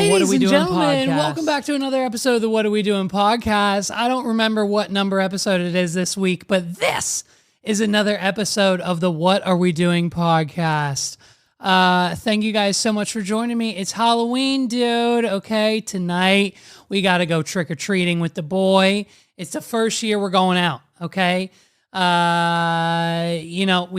the What Are We Doing podcast. Welcome back to another episode of the What Are We Doing podcast. I don't remember what number episode it is this week, but this is another episode of the What Are We Doing podcast. Thank you guys so much for joining me. It's Halloween, dude. Okay, tonight we got to go trick-or-treating with the boy. It's the first year we're going out, okay? We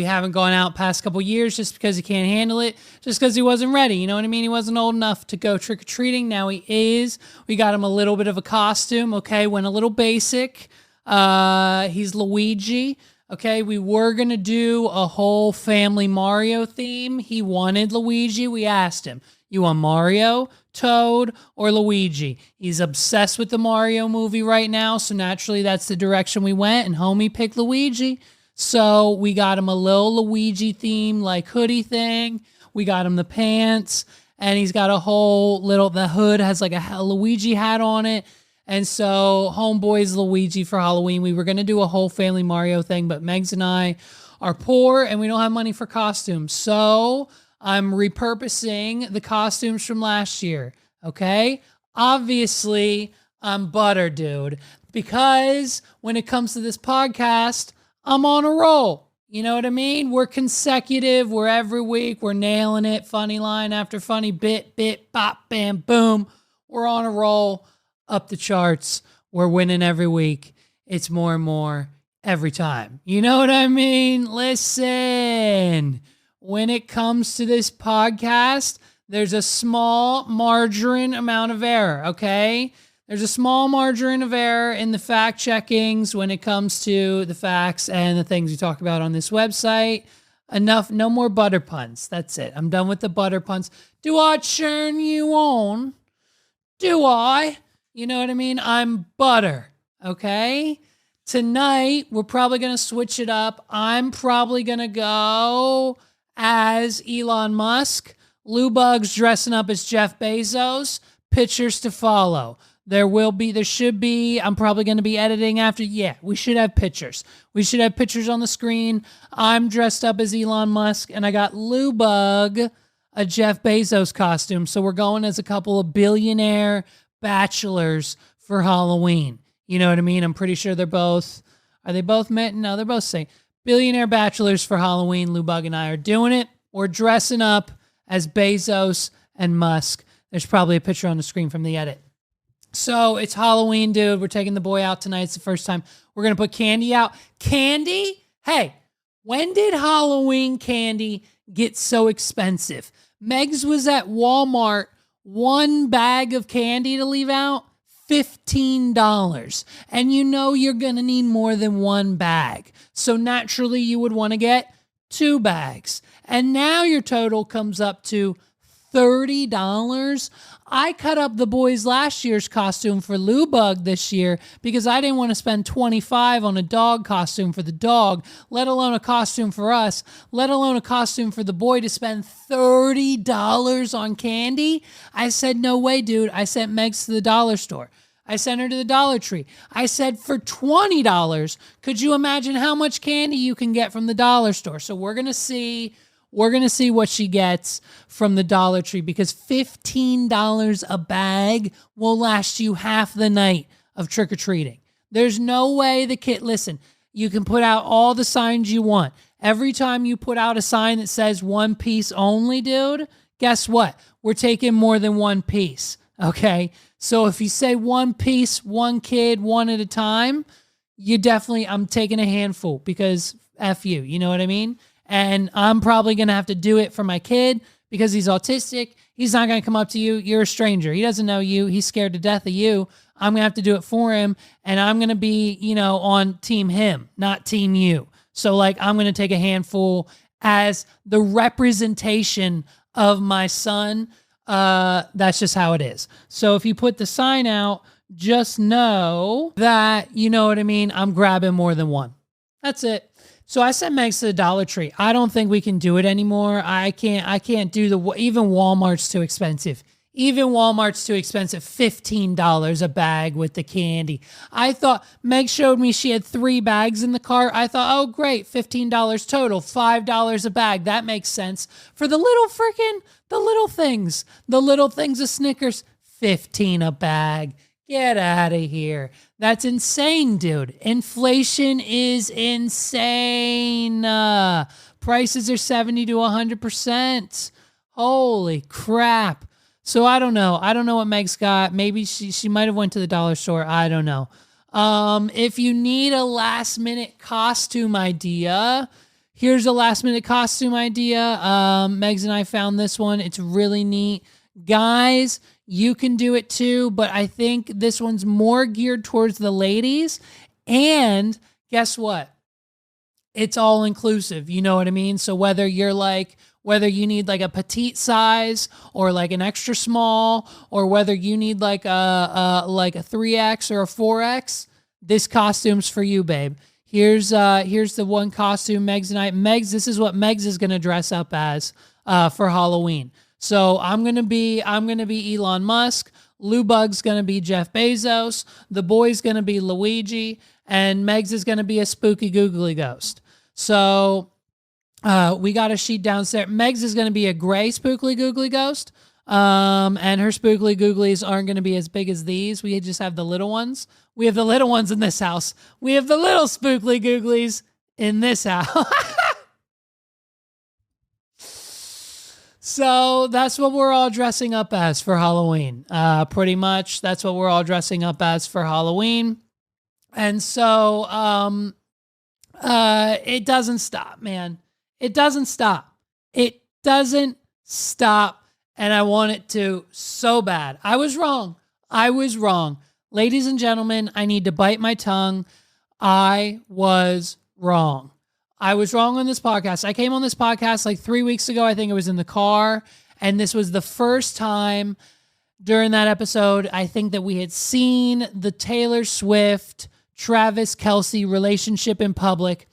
haven't gone out past couple years just because he can't handle it, just because he wasn't ready. You know what I mean? He wasn't old enough to go trick-or-treating. Now he is. We got him a little bit of a costume, okay? Went a little basic. He's Luigi. Okay, we were going to do a whole family Mario theme. He wanted Luigi. We asked him, you want Mario, Toad, or Luigi? He's obsessed with the Mario movie right now, so naturally that's the direction we went, and homie picked Luigi. So we got him a little Luigi theme, like hoodie thing. We got him the pants, and he's got a whole little, the hood has like a Luigi hat on it. And so homeboy's Luigi for Halloween. We were going to do a whole family Mario thing, but Megs and I are poor and we don't have money for costumes. So I'm repurposing the costumes from last year, okay? Obviously, I'm butter, dude, because when it comes to this podcast, I'm on a roll. You know what I mean? We're consecutive. We're every week. We're nailing it. Funny line after funny bit, bop, bam, boom. We're on a roll. Up the charts. We're winning every week. It's more and more every time. You know what I mean? Listen, when it comes to this podcast, there's a small margarine amount of error, okay? There's a small margarine of error in the fact checkings when it comes to the facts and the things we talk about on this website. Enough, no more butter puns. That's it. I'm done with the butter puns. Do I churn you on? Do I? You know what I mean? I'm butter, okay? Tonight, we're probably going to switch it up. I'm probably going to go as Elon Musk. Lou Bug's dressing up as Jeff Bezos. Pictures to follow. There should be, I'm probably going to be editing after. Yeah, we should have pictures. We should have pictures on the screen. I'm dressed up as Elon Musk, and I got Lou Bug, a Jeff Bezos costume. So we're going as a couple of billionaire bachelors for Halloween. You know what I mean? I'm pretty sure are they both met? No, they're both saying billionaire bachelors for Halloween. Lou Bug and I are doing it. We're dressing up as Bezos and Musk. There's probably a picture on the screen from the edit. So it's Halloween, dude. We're taking the boy out tonight. It's the first time. We're going to put candy out. Candy? Hey, when did Halloween candy get so expensive? Megs was at Walmart. One bag of candy to leave out, $15. And you know you're going to need more than one bag. So naturally you would want to get 2 bags. And now your total comes up to $30. I cut up the boys last year's costume for Lou Bug this year because I didn't want to spend $25 on a dog costume for the dog, let alone a costume for us, let alone a costume for the boy to spend $30 on candy. I said, no way, dude. I sent Megs to the dollar store. I sent her to the Dollar Tree. I said, for $20, could you imagine how much candy you can get from the dollar store? So we're going to see what she gets from the Dollar Tree because $15 a bag will last you half the night of trick-or-treating. There's no way the kid, listen, you can put out all the signs you want. Every time you put out a sign that says 1 piece only, dude, guess what? We're taking more than 1 piece, okay? So if you say 1 piece, 1 kid, 1 at a time, I'm taking a handful because F you know what I mean? And I'm probably going to have to do it for my kid because he's autistic. He's not going to come up to you. You're a stranger. He doesn't know you. He's scared to death of you. I'm going to have to do it for him. And I'm going to be, on team him, not team you. So I'm going to take a handful as the representation of my son. That's just how it is. So if you put the sign out, just know that, you know what I mean? I'm grabbing more than 1. That's it. So I sent Megs to the Dollar Tree. I don't think we can do it anymore. I can't do even Walmart's too expensive. Even Walmart's too expensive. $15 a bag with the candy. I thought Meg showed me she had 3 bags in the cart. I thought, oh, great, $15 total, $5 a bag. That makes sense. For the little things of Snickers, $15 a bag. Get out of here. That's insane, dude. Inflation is insane. Prices are 70 to 100%. Holy crap. So I don't know. I don't know what Meg's got. Maybe she might have went to the dollar store. I don't know. If you need a last minute costume idea, here's a last minute costume idea. Megs and I found this one. It's really neat. Guys, you can do it too, but I think this one's more geared towards the ladies. And guess what? It's all inclusive. You know what I mean? So whether you need like a petite size or like an extra small, or whether you need like a 3X or a 4X, this costume's for you, babe. Here's the one costume Megs and I. This is what Megs is gonna dress up as for Halloween. So I'm gonna be Elon Musk. Lou Bug's gonna be Jeff Bezos. The boy's gonna be Luigi, and Megs is gonna be a spooky googly ghost. So we got a sheet downstairs. Megs is going to be a gray spookly googly ghost. And her spookly googlies aren't going to be as big as these. We just have the little ones. We have the little ones in this house. We have the little spookly googlies in this house. So that's what we're all dressing up as for Halloween. Pretty much that's what we're all dressing up as for Halloween. And so, it doesn't stop, man. It doesn't stop. It doesn't stop. And I want it to so bad. I was wrong. Ladies and gentlemen, I need to bite my tongue. I was wrong. I was wrong on this podcast. I came on this podcast like 3 weeks ago. I think it was in the car. And this was the first time during that episode, I think, that we had seen the Taylor Swift Travis Kelce relationship in public.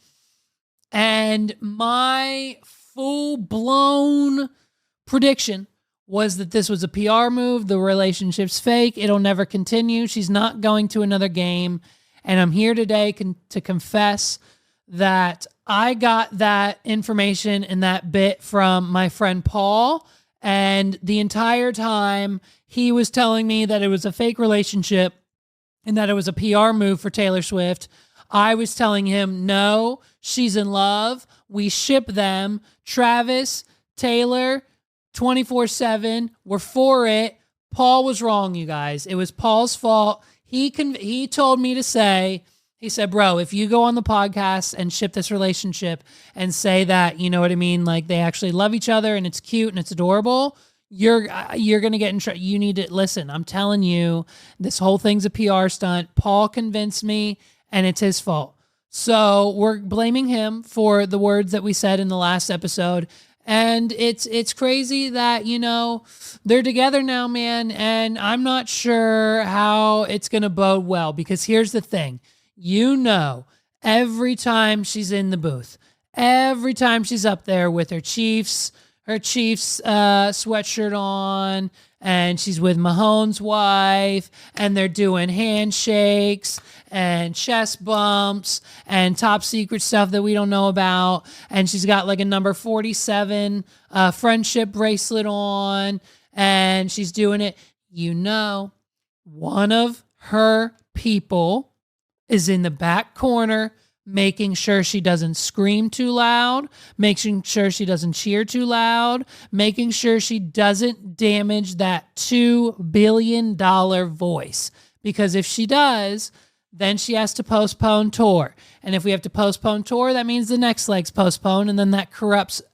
And my full-blown prediction was that this was a PR move. The relationship's fake. It'll never continue. She's not going to another game. And I'm here today to confess that I got that information and that bit from my friend Paul. And the entire time he was telling me that it was a fake relationship and that it was a PR move for Taylor Swift, I was telling him, no, she's in love. We ship them. Travis, Taylor, 24/7. We're for it. Paul was wrong, you guys. It was Paul's fault. He told me to say, he said, bro, if you go on the podcast and ship this relationship and say that, you know what I mean, like they actually love each other and it's cute and it's adorable, you're going to get in trouble. You need to listen. I'm telling you, this whole thing's a PR stunt. Paul convinced me, and it's his fault. So we're blaming him for the words that we said in the last episode. And it's crazy that, you know, they're together now, man. And I'm not sure how it's going to bode well, because here's the thing. You know, every time she's in the booth, every time she's up there with her Chiefs sweatshirt on, and she's with Mahone's wife, and they're doing handshakes and chest bumps and top secret stuff that we don't know about. And she's got like a number 47 friendship bracelet on, and she's doing it. You know, one of her people is in the back corner making sure she doesn't scream too loud, making sure she doesn't cheer too loud, making sure she doesn't damage that $2 billion voice. Because if she does, then she has to postpone tour. And if we have to postpone tour, that means the next leg's postponed, and then that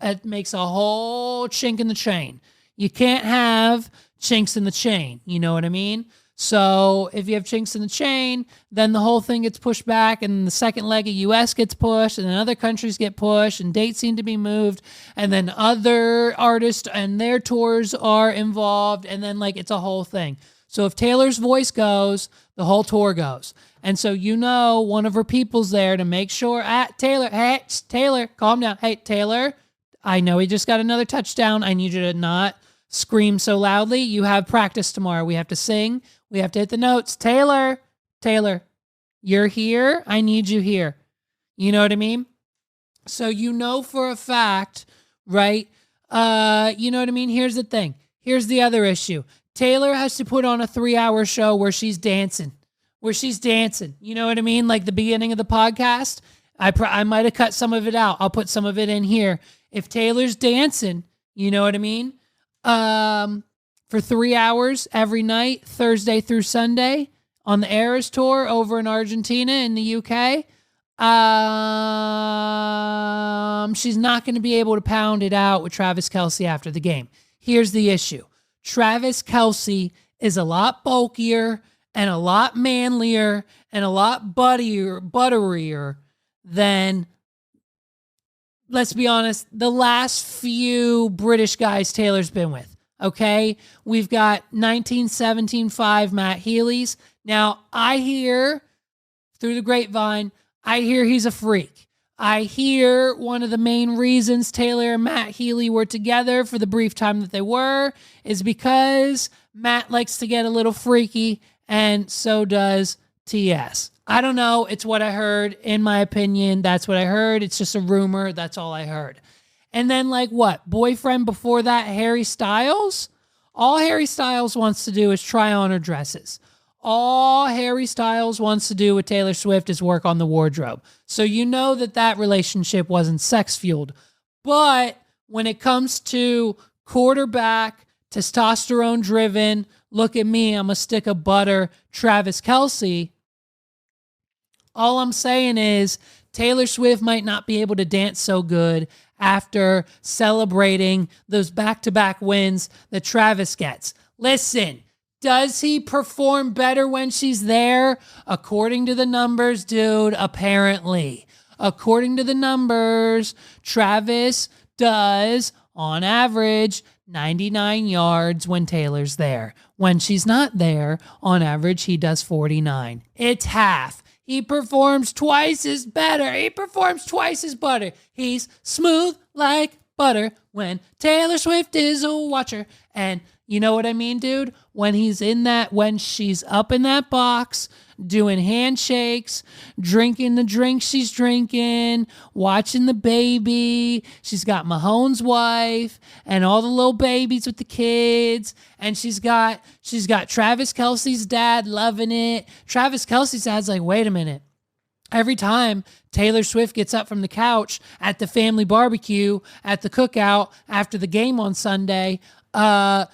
it makes a whole chink in the chain. You can't have chinks in the chain. You know what I mean? So if you have chinks in the chain, then the whole thing gets pushed back, and the second leg of US gets pushed, and then other countries get pushed, and dates seem to be moved, and then other artists and their tours are involved, and then like it's a whole thing. So if Taylor's voice goes, the whole tour goes. And so, you know, one of her people's there to make sure, Taylor, calm down. Hey, Taylor, I know he just got another touchdown. I need you to not scream so loudly. You have practice tomorrow. We have to sing. We have to hit the notes. Taylor, you're here. I need you here. You know what I mean? So you know for a fact, right? You know what I mean? Here's the thing. Here's the other issue. Taylor has to put on a 3-hour show where she's dancing. You know what I mean? Like the beginning of the podcast, I might have cut some of it out. I'll put some of it in here. If Taylor's dancing, you know what I mean? For 3 hours every night, Thursday through Sunday on the Eras Tour over in Argentina in the UK, she's not going to be able to pound it out with Travis Kelce after the game. Here's the issue. Travis Kelce is a lot bulkier and a lot manlier and a lot butterier than, let's be honest, the last few British guys Taylor's been with. Okay? We've got 1917-5 Matt Healy's. Now, I hear through the grapevine, I hear he's a freak. I hear one of the main reasons Taylor and Matt Healy were together for the brief time that they were is because Matt likes to get a little freaky, and so does TS. I don't know. It's what I heard. In my opinion, that's what I heard. It's just a rumor. That's all I heard. And then, like, what? Boyfriend before that, Harry Styles? All Harry Styles wants to do is try on her dresses. All Harry Styles wants to do with Taylor Swift is work on the wardrobe. So you know that relationship wasn't sex-fueled. But when it comes to quarterback, testosterone-driven, look at me, I'm a stick of butter, Travis Kelce, all I'm saying is Taylor Swift might not be able to dance so good after celebrating those back-to-back wins that Travis gets. Listen, does he perform better when she's there? According to the numbers, dude, apparently. According to the numbers, Travis does, on average, 99 yards when Taylor's there. When she's not there, on average, he does 49. It's half. He performs twice as better. He's smooth like butter when Taylor Swift is a watcher. And you know what I mean, dude? When she's up in that box, doing handshakes, drinking the drink she's drinking, watching the baby. She's got Mahone's wife and all the little babies with the kids. And she's got Travis Kelce's dad loving it. Travis Kelce's dad's like, wait a minute. Every time Taylor Swift gets up from the couch at the family barbecue, at the cookout, after the game on Sunday,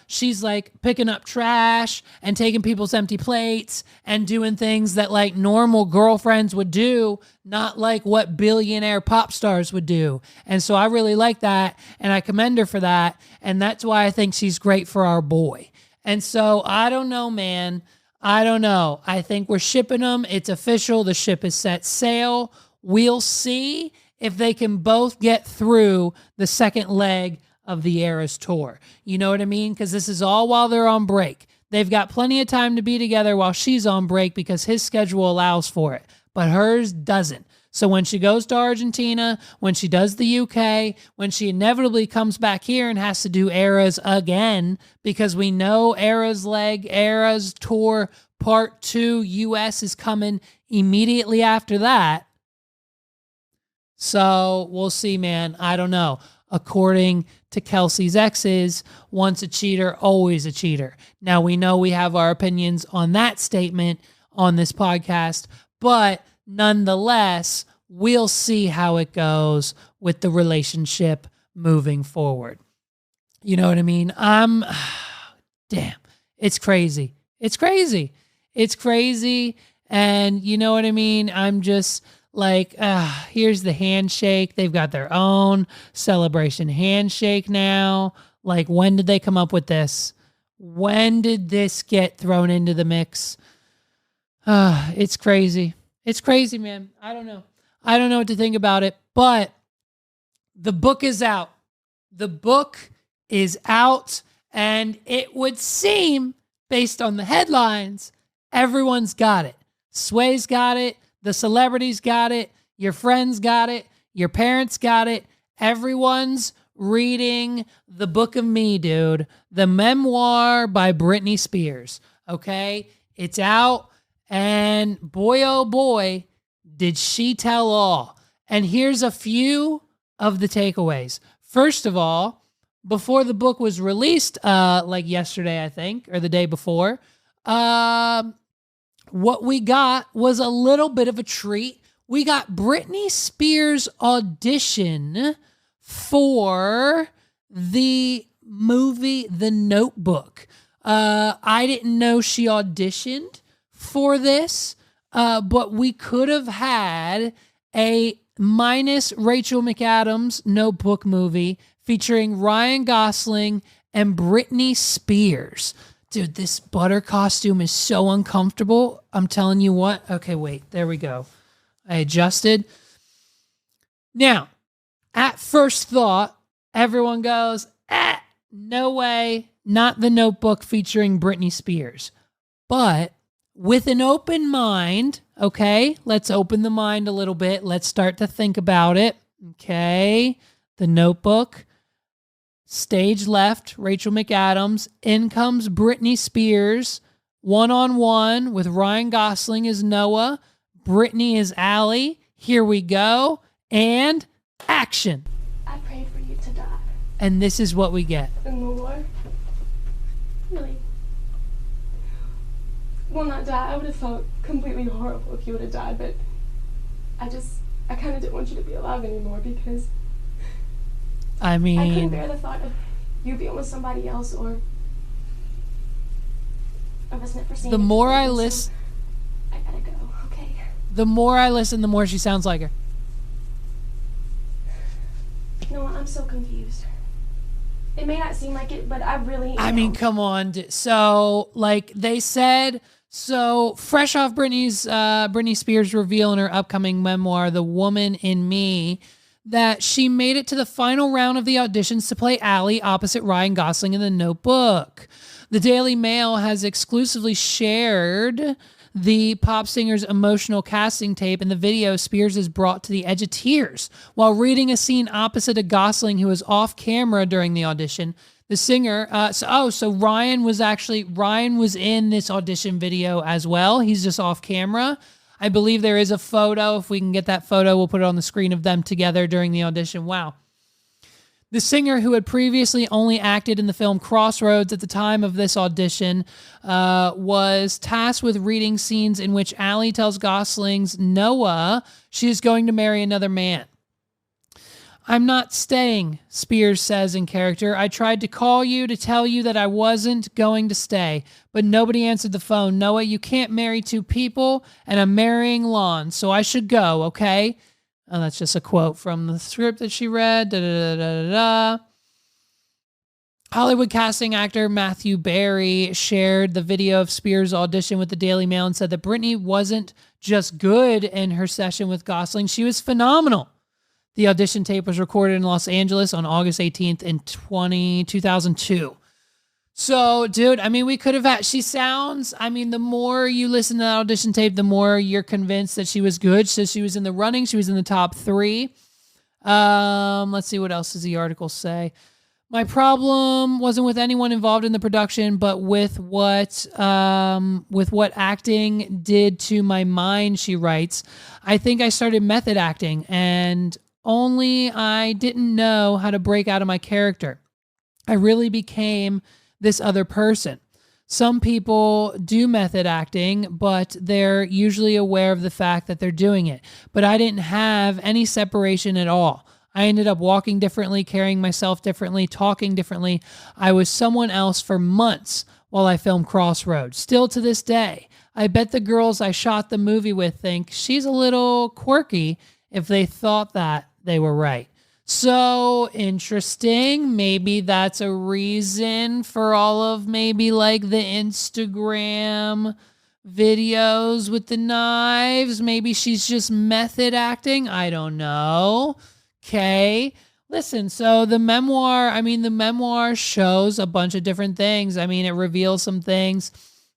she's like picking up trash and taking people's empty plates and doing things that like normal girlfriends would do, not like what billionaire pop stars would do. And so I really like that, and I commend her for that, and that's why I think she's great for our boy. And so I don't know, man. I don't know. I think we're shipping them. It's official. The ship is set sail. We'll see if they can both get through the second leg of the Eras Tour. You know what I mean? Because this is all while they're on break. They've got plenty of time to be together while she's on break because his schedule allows for it, but hers doesn't. So when she goes to Argentina, when she does the UK, when she inevitably comes back here and has to do Eras again, because we know Eras Tour Part 2 US is coming immediately after that. So we'll see, man. I don't know. According to Kelce's exes, once a cheater, always a cheater. Now, we know we have our opinions on that statement on this podcast, but nonetheless, we'll see how it goes with the relationship moving forward. You know what I mean? Damn, it's crazy. It's crazy. And you know what I mean? I'm just like, here's the handshake. They've got their own celebration handshake now. Like, when did they come up with this? When did this get thrown into the mix? It's crazy. It's crazy, man. I don't know what to think about it, but the book is out. The book is out, and it would seem, based on the headlines, everyone's got it. Sway's got it. The celebrities got it. Your friends got it. Your parents got it. Everyone's reading the book of me, dude. The memoir by Britney Spears. Okay? It's out, and boy, oh boy, did she tell all. And here's a few of the takeaways. First of all, before the book was released, like yesterday, I think, or the day before, what we got was a little bit of a treat. We got Britney Spears' audition for the movie The Notebook. I didn't know she auditioned for this, but we could have had a minus Rachel McAdams Notebook movie featuring Ryan Gosling and Britney Spears. Dude, this butter costume is so uncomfortable. I'm telling you what. Okay, wait. There we go. I adjusted. Now, at first thought, everyone goes, no way, not The Notebook featuring Britney Spears. But with an open mind, okay, let's open the mind a little bit. Let's start to think about it. Okay, The Notebook. Stage left, Rachel McAdams. In comes Britney Spears, one-on-one with Ryan Gosling as Noah. Britney is Allie. Here we go. And action. I prayed for you to die. And this is what we get. In the war? Really? Well, not die. I would have felt completely horrible if you would have died, but I kind of didn't want you to be alive anymore because I mean, I couldn't bear the thought of you being with somebody else or of us never seeing. The more I listen, I gotta go. Okay. The more I listen, the more she sounds like her. No, I'm so confused. It may not seem like it, but I really am. I mean, come on. So, like they said, so fresh off Britney Spears reveal in her upcoming memoir, The Woman in Me, that she made it to the final round of the auditions to play Allie opposite Ryan Gosling in The Notebook. The Daily Mail has exclusively shared the pop singer's emotional casting tape. In the video, Spears is brought to the edge of tears while reading a scene opposite a Gosling who was off camera during the audition. The singer, so Ryan was in this audition video as well. He's just off camera. I believe there is a photo. If we can get that photo, we'll put it on the screen of them together during the audition. Wow. The singer, who had previously only acted in the film Crossroads at the time of this audition, was tasked with reading scenes in which Allie tells Gosling's Noah she is going to marry another man. I'm not staying, Spears says in character. I tried to call you to tell you that I wasn't going to stay, but nobody answered the phone. Noah, you can't marry two people, and I'm marrying Lon, so I should go, okay? Oh, that's just a quote from the script that she read. Hollywood casting actor Matthew Berry shared the video of Spears' audition with the Daily Mail and said that Britney wasn't just good in her session with Gosling, she was phenomenal. The audition tape was recorded in Los Angeles on August 18th in 2002. So, dude, I mean, we could have had, the more you listen to that audition tape, the more you're convinced that she was good. So she was in the running. She was in the top 3. Let's see, what else does the article say? My problem wasn't with anyone involved in the production, but with what acting did to my mind, she writes. I think I started method acting, and only I didn't know how to break out of my character. I really became this other person. Some people do method acting, but they're usually aware of the fact that they're doing it. But I didn't have any separation at all. I ended up walking differently, carrying myself differently, talking differently. I was someone else for months while I filmed Crossroads. Still to this day, I bet the girls I shot the movie with think she's a little quirky if they thought that they were right. So interesting. Maybe that's a reason for all of maybe like the Instagram videos with the knives. Maybe she's just method acting. I don't know. Okay. Listen, so the memoir shows a bunch of different things. I mean, it reveals some things.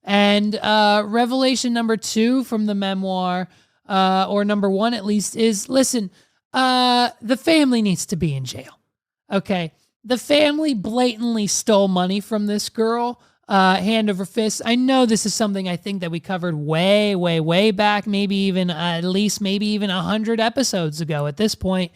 And revelation number 2 from the memoir, or number 1 at least, is, listen, the family needs to be in jail. Okay. The family blatantly stole money from this girl, hand over fist. I know this is something I think that we covered way, way, way back, maybe even at least maybe even 100 episodes ago at this point.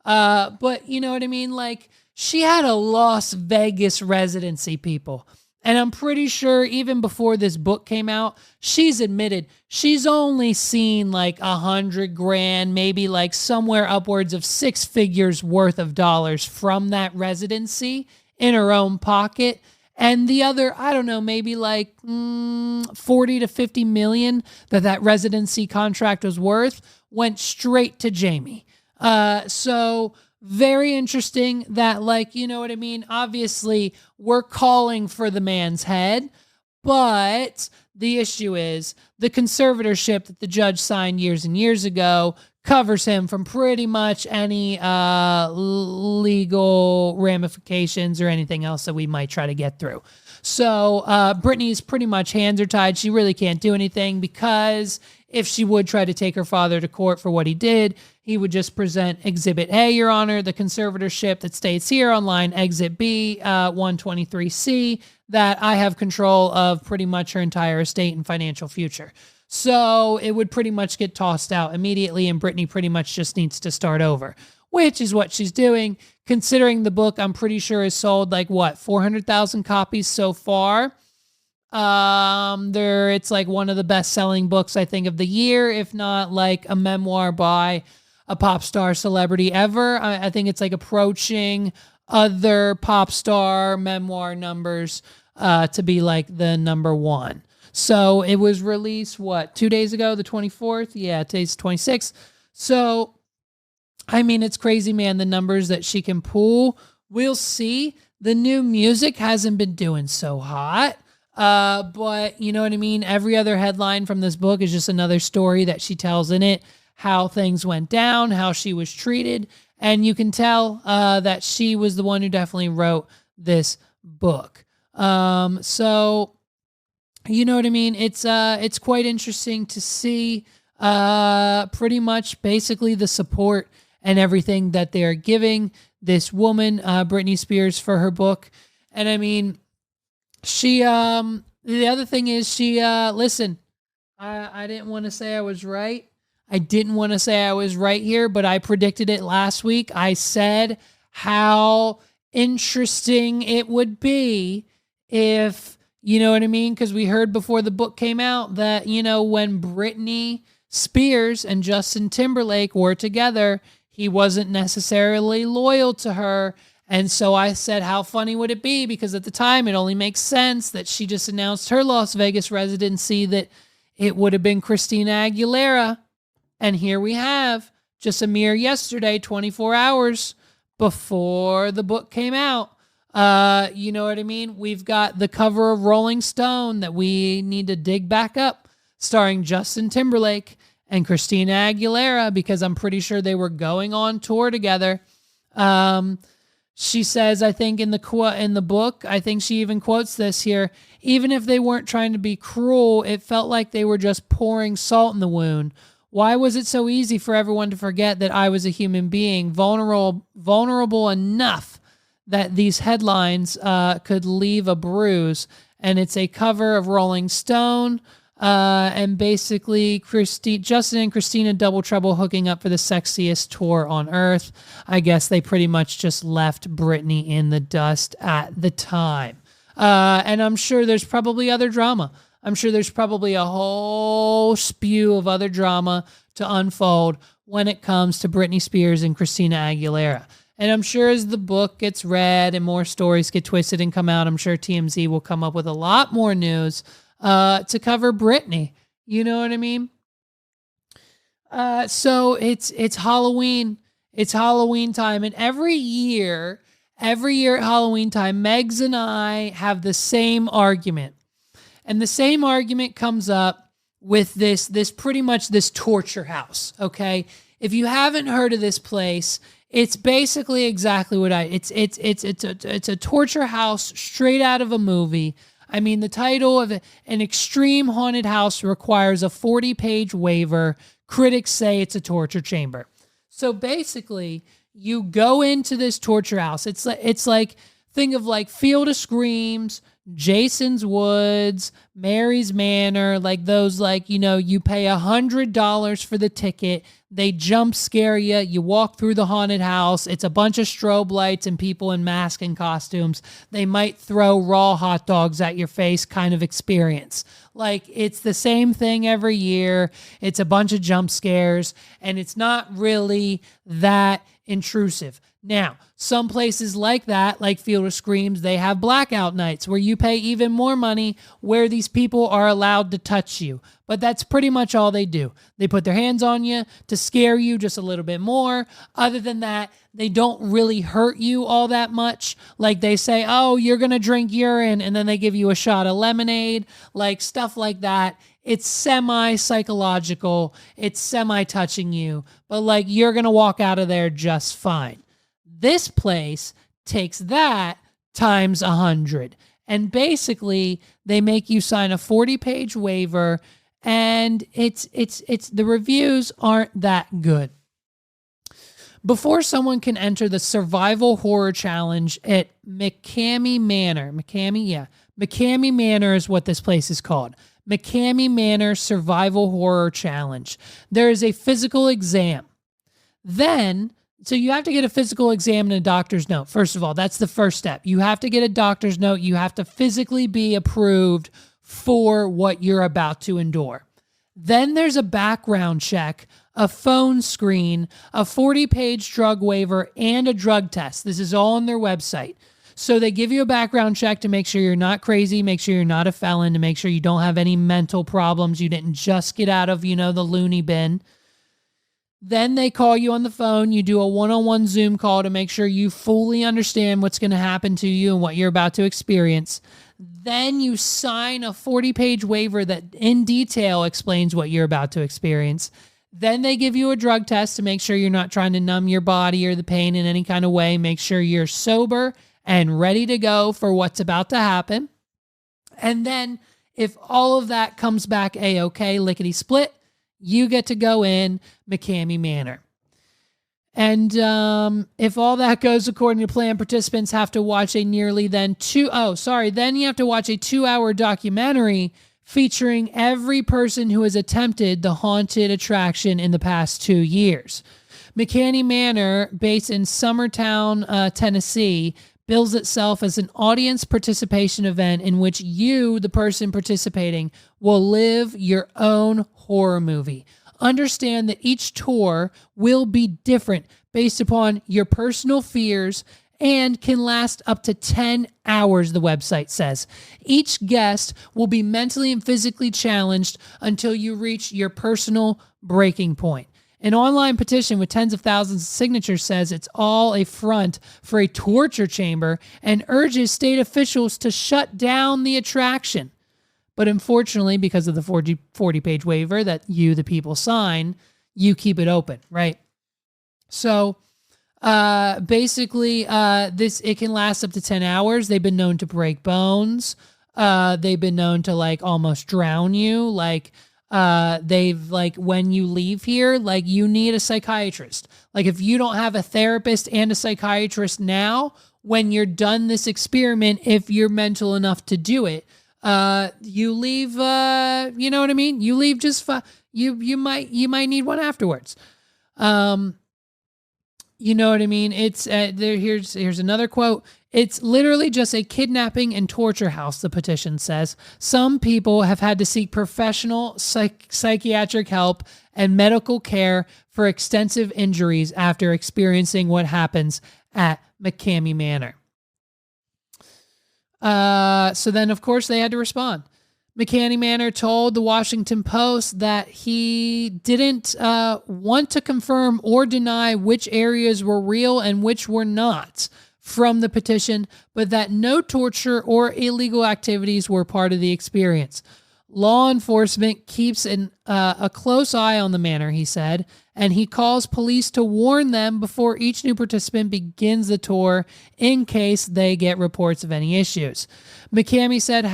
But you know what I mean? Like, she had a Las Vegas residency, people. And I'm pretty sure even before this book came out, she's admitted she's only seen like 100 grand, maybe like somewhere upwards of 6 figures worth of dollars from that residency in her own pocket. And the other, I don't know, maybe like 40 to 50 million that residency contract was worth went straight to Jamie. So very interesting that, like, you know what I mean? Obviously, we're calling for the man's head, but the issue is the conservatorship that the judge signed years and years ago covers him from pretty much any legal ramifications or anything else that we might try to get through. So Britney's pretty much hands are tied. She really can't do anything, because if she would try to take her father to court for what he did, he would just present Exhibit A, Your Honor, the conservatorship that states here on line Exit B, 123C, that I have control of pretty much her entire estate and financial future. So it would pretty much get tossed out immediately, and Britney pretty much just needs to start over, which is what she's doing. Considering the book, I'm pretty sure has sold like, what, 400,000 copies so far. It's like one of the best-selling books, I think, of the year, if not like a memoir by a pop star celebrity ever. I think it's like approaching other pop star memoir numbers to be like the number one. So it was released, 2 days ago, the 24th? Yeah, today's 26th. So, I mean, it's crazy, man, the numbers that she can pull. We'll see. The new music hasn't been doing so hot. But you know what I mean? Every other headline from this book is just another story that she tells in it, how things went down, how she was treated. And you can tell that she was the one who definitely wrote this book. So, you know what I mean? It's quite interesting to see pretty much basically the support and everything that they're giving this woman, Britney Spears, for her book. And I mean, she, the other thing is listen, I didn't want to say I was right. I didn't want to say I was right here, but I predicted it last week. I said how interesting it would be if, you know what I mean? Because we heard before the book came out that, you know, when Britney Spears and Justin Timberlake were together, he wasn't necessarily loyal to her. And so I said, how funny would it be? Because at the time, it only makes sense that she just announced her Las Vegas residency, that it would have been Christina Aguilera. And here we have, just a mere yesterday, 24 hours before the book came out. You know what I mean? We've got the cover of Rolling Stone that we need to dig back up, starring Justin Timberlake and Christina Aguilera, because I'm pretty sure they were going on tour together. She says, I think in the book, I think she even quotes this here, even if they weren't trying to be cruel, it felt like they were just pouring salt in the wound. Why was it so easy for everyone to forget that I was a human being, vulnerable enough that these headlines could leave a bruise? And it's a cover of Rolling Stone. And basically, Justin and Christina double trouble hooking up for the sexiest tour on earth. I guess they pretty much just left Britney in the dust at the time. And I'm sure there's probably other drama. I'm sure there's probably a whole spew of other drama to unfold when it comes to Britney Spears and Christina Aguilera. And I'm sure as the book gets read and more stories get twisted and come out, I'm sure TMZ will come up with a lot more news to cover Britney. You know what I mean? So it's Halloween. It's Halloween time. And every year at Halloween time, Megs and I have the same argument. And the same argument comes up with this pretty much this torture house, okay? If you haven't heard of this place, it's basically exactly what it's a torture house straight out of a movie. I mean, the title of an extreme haunted house requires a 40-page waiver. Critics say it's a torture chamber. So basically, You go into this torture house. It's like think of like Field of Screams, Jason's Woods, Mary's Manor, like those, like, you know, you pay $100 for the ticket. They jump scare you. You walk through the haunted house. It's a bunch of strobe lights and people in masks and costumes. They might throw raw hot dogs at your face kind of experience. Like, it's the same thing every year. It's a bunch of jump scares, and it's not really that intrusive. Now, some places like that, like Field of Screams, they have blackout nights where you pay even more money, where these people are allowed to touch you. But that's pretty much all they do. They put their hands on you to scare you just a little bit more. Other than that, they don't really hurt you all that much. Like, they say, oh, you're going to drink urine, and then they give you a shot of lemonade, like stuff like that. It's semi-psychological. It's semi-touching you. But, like, you're going to walk out of there just fine. This place takes that times 100. And basically, they make you sign a 40-page waiver, and it's the reviews aren't that good. Before someone can enter the survival horror challenge at McCamey Manor, McCamey Manor is what this place is called. McCamey Manor Survival Horror Challenge. There is a physical exam. So you have to get a physical exam and a doctor's note. First of all, that's the first step. You have to get a doctor's note. You have to physically be approved for what you're about to endure. Then there's a background check, a phone screen, a 40-page drug waiver, and a drug test. This is all on their website. So they give you a background check to make sure you're not crazy, make sure you're not a felon, to make sure you don't have any mental problems. You didn't just get out of, the loony bin. Then they call you on the phone. You do a one-on-one Zoom call to make sure you fully understand what's going to happen to you and what you're about to experience. Then you sign a 40-page waiver that in detail explains what you're about to experience. Then they give you a drug test to make sure you're not trying to numb your body or the pain in any kind of way. Make sure you're sober and ready to go for what's about to happen. And then if all of that comes back A-okay, lickety-split, you get to go in McCamey Manor. And if all that goes according to plan, participants have to watch then you have to watch a 2-hour documentary featuring every person who has attempted the haunted attraction in the past 2 years. McCamey Manor, based in Summertown, Tennessee, bills itself as an audience participation event in which you, the person participating, will live your own horror movie. Understand that each tour will be different based upon your personal fears and can last up to 10 hours, the website says. Each guest will be mentally and physically challenged until you reach your personal breaking point. An online petition with tens of thousands of signatures says it's all a front for a torture chamber and urges state officials to shut down the attraction. But unfortunately, because of the 40-page waiver that you, the people, sign, you keep it open, right? So basically, it can last up to 10 hours. They've been known to break bones. They've been known to almost drown you. When you leave here, you need a psychiatrist. If you don't have a therapist and a psychiatrist now, when you're done this experiment, if you're mental enough to do it, you leave, you know what I mean? You leave just you might need one afterwards. You know what I mean? It's here's another quote. It's literally just a kidnapping and torture house, the petition says. Some people have had to seek professional psychiatric help and medical care for extensive injuries after experiencing what happens at McCamey Manor. So then, of course, they had to respond. McCamey Manor told the Washington Post that he didn't want to confirm or deny which areas were real and which were not from the petition, but that no torture or illegal activities were part of the experience. Law enforcement keeps a close eye on the manor, he said, and he calls police to warn them before each new participant begins the tour in case they get reports of any issues. McCamey said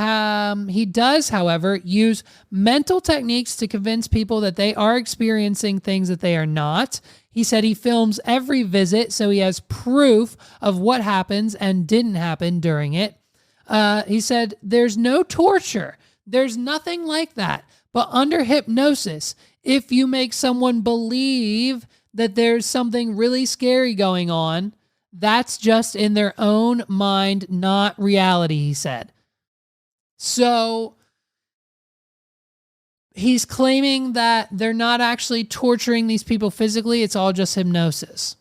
he does, however, use mental techniques to convince people that they are experiencing things that they are not. He said he films every visit so he has proof of what happens and didn't happen during it. He said there's no torture. There's nothing like that. But under hypnosis, if you make someone believe that there's something really scary going on, that's just in their own mind, not reality, he said. So he's claiming that they're not actually torturing these people physically. It's all just hypnosis.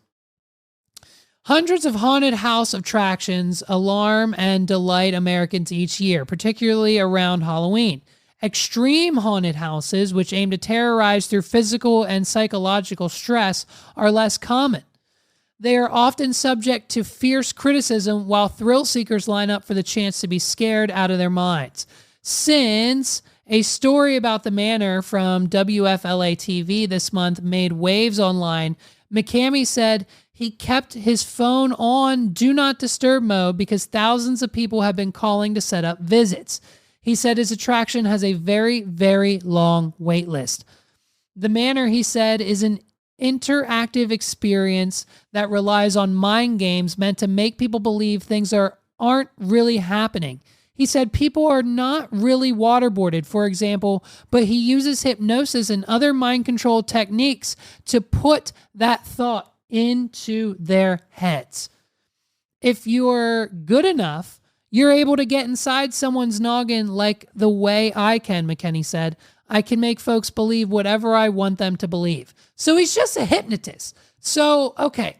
Hundreds of haunted house attractions alarm and delight Americans each year, particularly around Halloween. Extreme haunted houses, which aim to terrorize through physical and psychological stress, are less common. They are often subject to fierce criticism, while thrill seekers line up for the chance to be scared out of their minds. Since a story about the manor from WFLA TV this month made waves online, McCamey said he kept his phone on Do Not Disturb mode because thousands of people have been calling to set up visits. He said his attraction has a very, very long wait list. The manor, he said, is an interactive experience that relies on mind games meant to make people believe things aren't really happening. He said people are not really waterboarded, for example, but he uses hypnosis and other mind control techniques to put that thought into their heads. If you're good enough, you're able to get inside someone's noggin like the way I can, McKinney said. I can make folks believe whatever I want them to believe. So he's just a hypnotist. So, okay,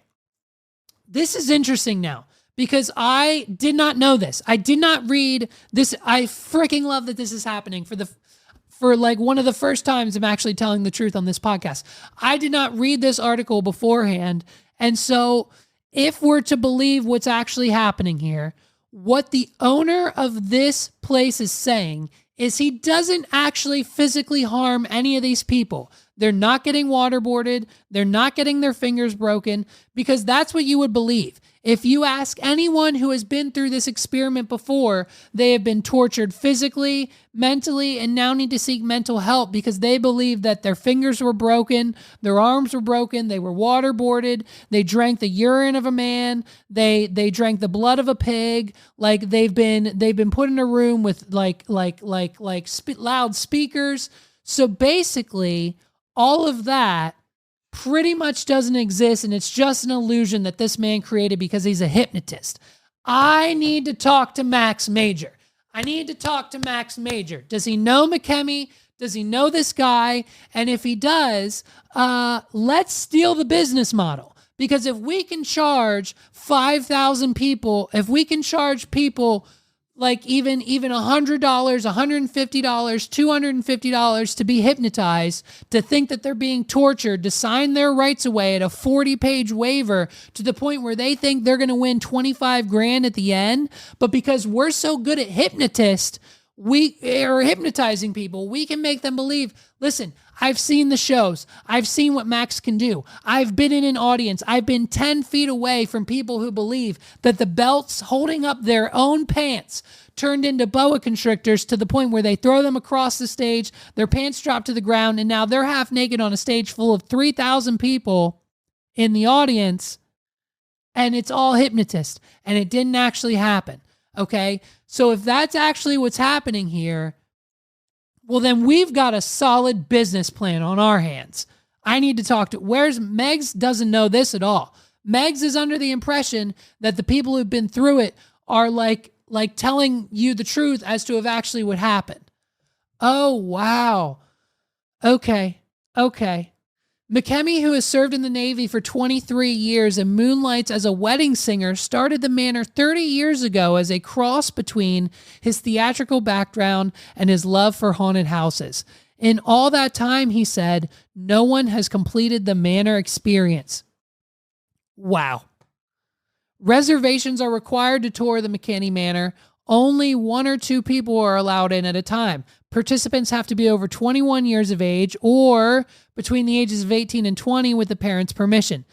this is interesting now because I did not know this. I did not read this. I freaking love that this is happening for like one of the first times I'm actually telling the truth on this podcast. I did not read this article beforehand. And so if we're to believe what's actually happening here, what the owner of this place is saying is he doesn't actually physically harm any of these people. They're not getting waterboarded. They're not getting their fingers broken because that's what you would believe. If you ask anyone who has been through this experiment before, they have been tortured physically, mentally, and now need to seek mental help because they believe that their fingers were broken, their arms were broken, they were waterboarded, they drank the urine of a man, they drank the blood of a pig, like they've been put in a room with loud speakers. So basically, all of that pretty much doesn't exist, and it's just an illusion that this man created because he's a hypnotist. I need to talk to Max Major. Does he know McKemey? Does he know this guy? And if he does, let's steal the business model. Because if we can charge 5,000 people, if we can charge people like even $100, $150, $250 to be hypnotized, to think that they're being tortured, to sign their rights away at a 40-page waiver to the point where they think they're going to win 25 grand at the end. But because we're so good at hypnotizing people, we can make them believe, listen, I've seen the shows. I've seen what Max can do. I've been in an audience. I've been 10 feet away from people who believe that the belts holding up their own pants turned into boa constrictors to the point where they throw them across the stage, their pants drop to the ground, and now they're half naked on a stage full of 3,000 people in the audience, and it's all hypnotist, and it didn't actually happen, okay? So if that's actually what's happening here, well, then we've got a solid business plan on our hands. I need to talk to, Megs doesn't know this at all. Megs is under the impression that the people who've been through it are like telling you the truth as to actually what happened. Oh, wow. Okay. McKemey, who has served in the Navy for 23 years and moonlights as a wedding singer, started the manor 30 years ago as a cross between his theatrical background and his love for haunted houses. In all that time, he said, no one has completed the manor experience. Wow. Reservations are required to tour the McKinney Manor. Only 1 or 2 people are allowed in at a time. Participants have to be over 21 years of age or between the ages of 18 and 20 with the parents' permission.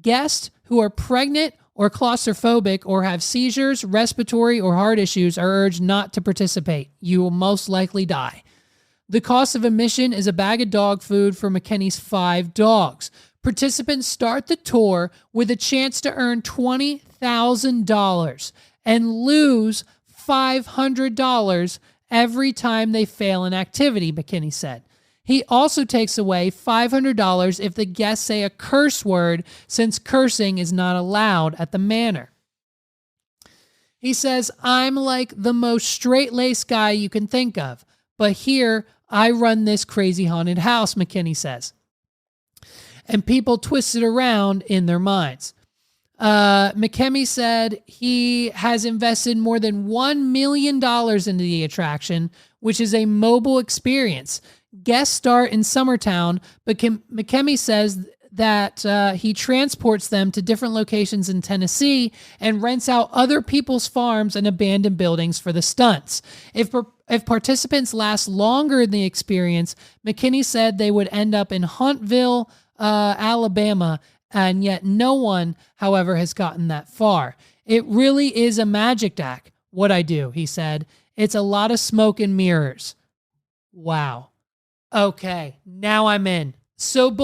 Guests who are pregnant or claustrophobic or have seizures, respiratory, or heart issues are urged not to participate. You will most likely die. The cost of admission is a bag of dog food for McKinney's 5 dogs. Participants start the tour with a chance to earn $20,000 and lose $500 every time they fail an activity, McKinney said. He also takes away $500 if the guests say a curse word, since cursing is not allowed at the manor. He says, I'm like the most straight-laced guy you can think of, but here I run this crazy haunted house, McKinney says. And people twist it around in their minds. McKinney said he has invested more than $1 million into the attraction, which is a mobile experience. Guests start in Summertown, but McKinney says that he transports them to different locations in Tennessee and rents out other people's farms and abandoned buildings for the stunts. If participants last longer in the experience, McKinney said they would end up in Huntsville, Alabama, and yet no one, however, has gotten that far. It really is a magic act, what I do, he said. It's a lot of smoke and mirrors. Wow. Okay, now I'm in. So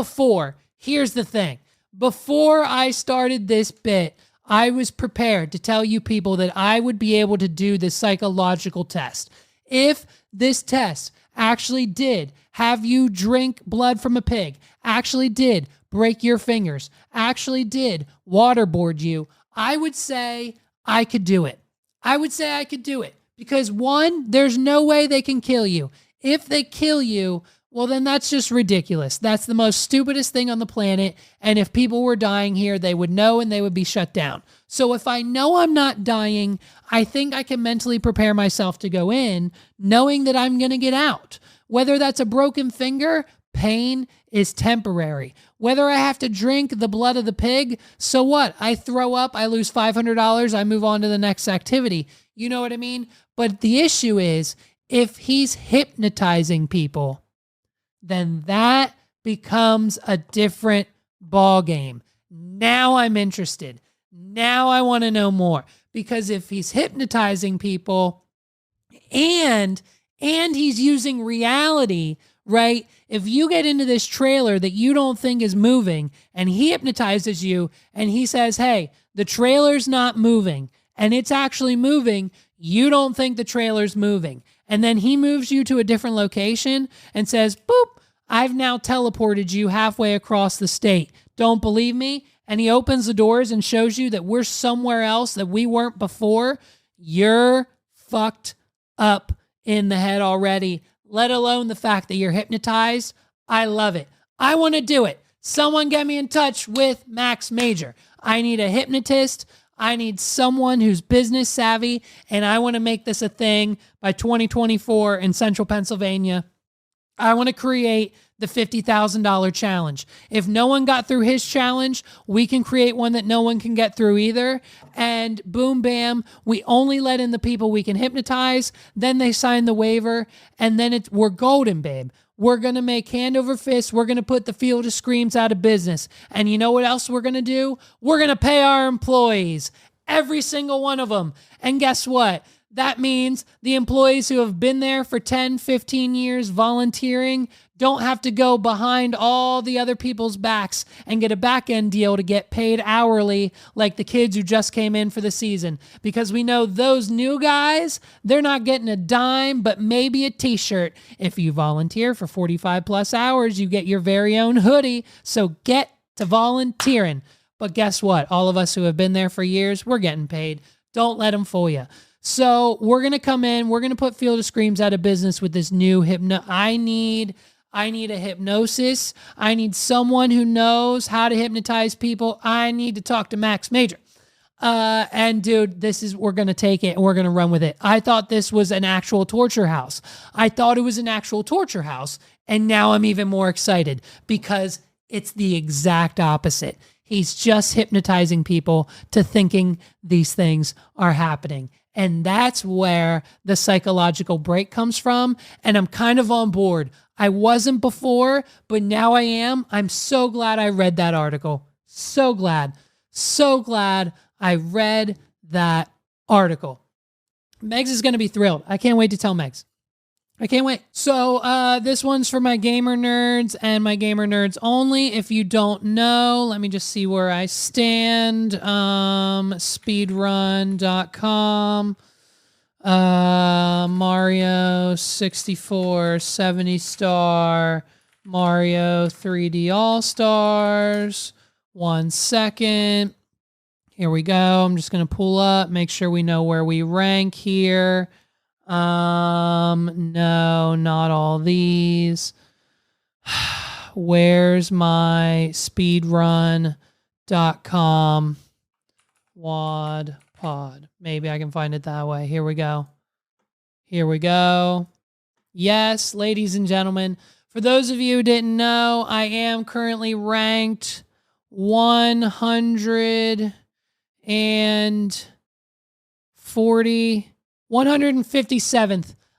here's the thing. Before I started this bit, I was prepared to tell you people that I would be able to do this psychological test. If this test actually did have you drink blood from a pig, actually did break your fingers, actually did waterboard you, I would say I could do it. Because 1, there's no way they can kill you. If they kill you, well, then that's just ridiculous. That's the most stupidest thing on the planet. And if people were dying here, they would know and they would be shut down. So if I know I'm not dying, I think I can mentally prepare myself to go in, knowing that I'm going to get out. Whether that's a broken finger, pain is temporary. Whether I have to drink the blood of the pig, so what? I throw up, I lose $500, I move on to the next activity. You know what I mean? But the issue is, if he's hypnotizing people, then that becomes a different ball game. Now I'm interested. Now I want to know more. Because if he's hypnotizing people and he's using reality, right? If you get into this trailer that you don't think is moving and he hypnotizes you and he says, hey, the trailer's not moving and it's actually moving, you don't think the trailer's moving. And then he moves you to a different location and says, boop, I've now teleported you halfway across the state. Don't believe me? And he opens the doors and shows you that we're somewhere else that we weren't before. You're fucked up in the head already, let alone the fact that you're hypnotized. I love it. I want to do it. Someone get me in touch with Max Major. I need a hypnotist. I need someone who's business savvy, and I want to make this a thing by 2024 in Central Pennsylvania. I want to create the $50,000 challenge. If no one got through his challenge, we can create one that no one can get through either. And boom, bam, we only let in the people we can hypnotize. Then they sign the waiver, and then we're golden, babe. We're going to make hand over fist. We're going to put the Field of Screams out of business. And you know what else we're going to do? We're going to pay our employees, every single one of them. And guess what? That means the employees who have been there for 10, 15 years volunteering don't have to go behind all the other people's backs and get a back-end deal to get paid hourly like the kids who just came in for the season. Because we know those new guys, they're not getting a dime, but maybe a t-shirt. If you volunteer for 45 plus hours, you get your very own hoodie. So get to volunteering. But guess what? All of us who have been there for years, we're getting paid. Don't let them fool you. So we're going to come in. We're going to put Field of Screams out of business with this new I need a hypnosis. I need someone who knows how to hypnotize people. I need to talk to Max Major. And dude, we're going to take it and we're going to run with it. I thought this was an actual torture house. And now I'm even more excited because it's the exact opposite. He's just hypnotizing people to thinking these things are happening. And that's where the psychological break comes from. And I'm kind of on board. I wasn't before, but now I am. I'm so glad I read that article. So glad. So glad I read that article. Megs is going to be thrilled. I can't wait to tell Megs. I can't wait. So this one's for my gamer nerds and my gamer nerds only. If you don't know, let me just see where I stand. Speedrun.com. Mario 64 70 star. Mario 3D All-Stars. 1 second. Here we go. I'm just going to pull up, make sure we know where we rank here. No, not all these. Where's my speedrun.com WAWD pod? Maybe I can find it that way. Here we go. Here we go. Yes, ladies and gentlemen, for those of you who didn't know, I am currently ranked 157th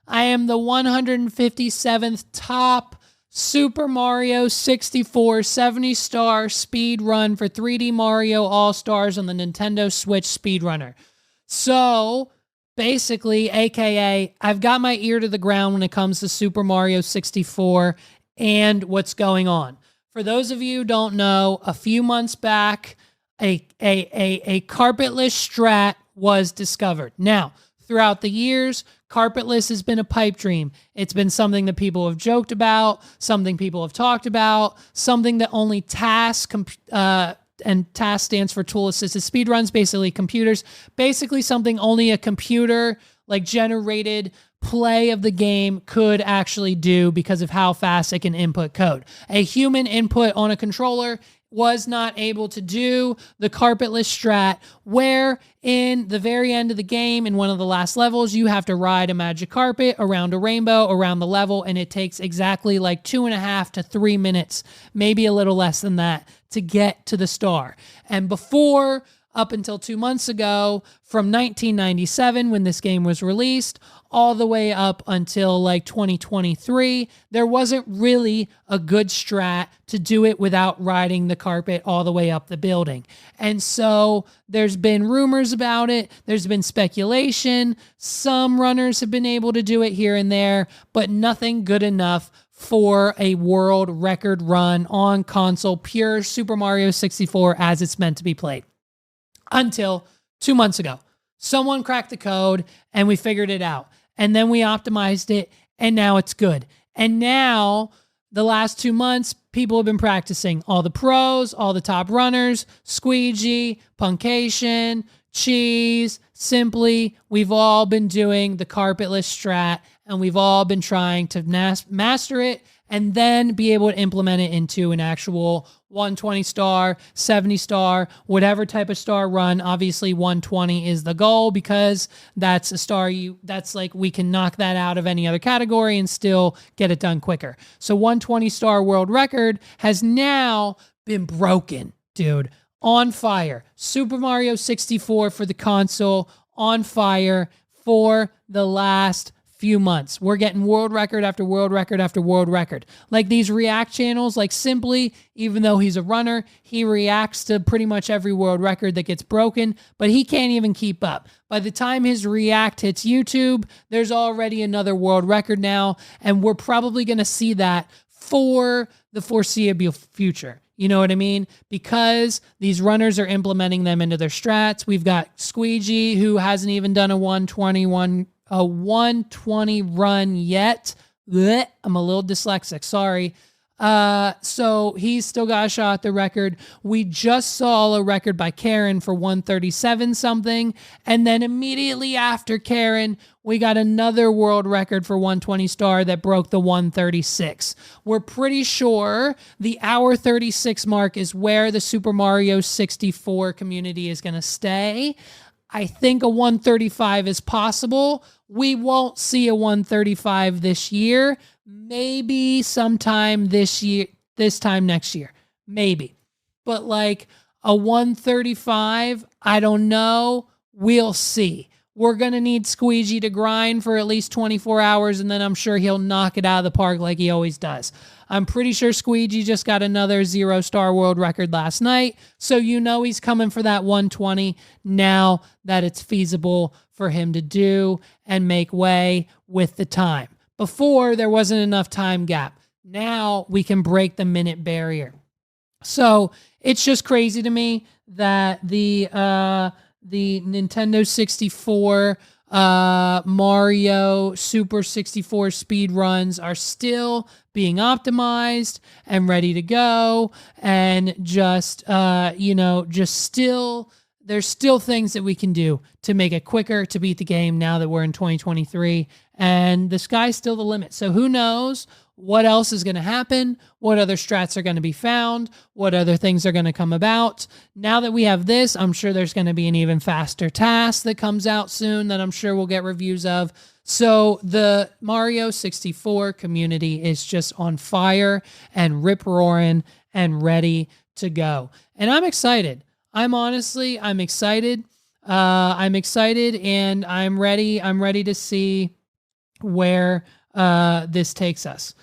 I am the 157th top Super Mario 64 70 star speed run for 3D Mario All-Stars on the Nintendo Switch speedrunner. So basically, AKA, I've got my ear to the ground when it comes to Super Mario 64 and what's going on. For those of you who don't know, a few months back, a carpetless strat was discovered. Now, throughout the years, carpetless has been a pipe dream. It's been something that people have joked about, something people have talked about, something that only task, and task stands for tool-assisted speedruns, basically computers, basically something only a computer, like generated play of the game could actually do because of how fast it can input code. A human input on a controller was not able to do the carpetless strat, where in the very end of the game, in one of the last levels, you have to ride a magic carpet around a rainbow, around the level, and it takes exactly like 2.5 to 3 minutes, maybe a little less than that, to get to the star. And before, up until 2 months ago, from 1997, when this game was released, all the way up until like 2023, there wasn't really a good strat to do it without riding the carpet all the way up the building. And so there's been rumors about it. There's been speculation. Some runners have been able to do it here and there, but nothing good enough for a world record run on console, pure Super Mario 64 as it's meant to be played. Until 2 months ago, someone cracked the code and we figured it out. And then we optimized it, and now it's good. And now, the last 2 months, people have been practicing. All the pros, all the top runners, Squeegee, Puncation, Cheese, Simply. We've all been doing the carpetless strat, and we've all been trying to master it and then be able to implement it into an actual 120 star, 70 star, whatever type of star run. Obviously 120 is the goal because that's a star that's like we can knock that out of any other category and still get it done quicker. So 120 star world record has now been broken, dude. On fire. Super Mario 64 for the console, on fire for the last few months. We're getting world record after world record after world record. Like these react channels, like Simply, even though he's a runner, he reacts to pretty much every world record that gets broken, but he can't even keep up. By the time his react hits YouTube, there's already another world record now, and we're probably going to see that for the foreseeable future. You know what I mean? Because these runners are implementing them into their strats. We've got Squeegee, who hasn't even done a 120 run yet. Blech, I'm a little dyslexic, sorry. So he's still got a shot at the record. We just saw a record by Karen for 137 something, and then immediately after Karen, we got another world record for 120 star that broke the 136. We're pretty sure the hour 36 mark is where the Super Mario 64 community is going to stay. I think a 135 is possible. We won't see a 135 this year. Maybe sometime this time next year. Maybe. But like a 135, I don't know. We'll see. we're going to need Squeegee to grind for at least 24 hours, and then I'm sure he'll knock it out of the park like he always does. I'm pretty sure Squeegee just got another 0-star world record last night, so you know he's coming for that 120 now that it's feasible for him to do and make way with the time. Before, there wasn't enough time gap. Now we can break the minute barrier. So it's just crazy to me that the Nintendo 64 Mario Super 64 speed runs are still being optimized and ready to go, and just there's still things that we can do to make it quicker to beat the game now that we're in 2023, and the sky's still the limit. So who knows what else is going to happen, what other strats are going to be found, what other things are going to come about. Now that we have this, I'm sure there's going to be an even faster task that comes out soon that I'm sure we'll get reviews of. So the Mario 64 community is just on fire and rip-roaring and ready to go. And I'm excited. I'm excited. I'm excited, and I'm ready. I'm ready to see where this takes us.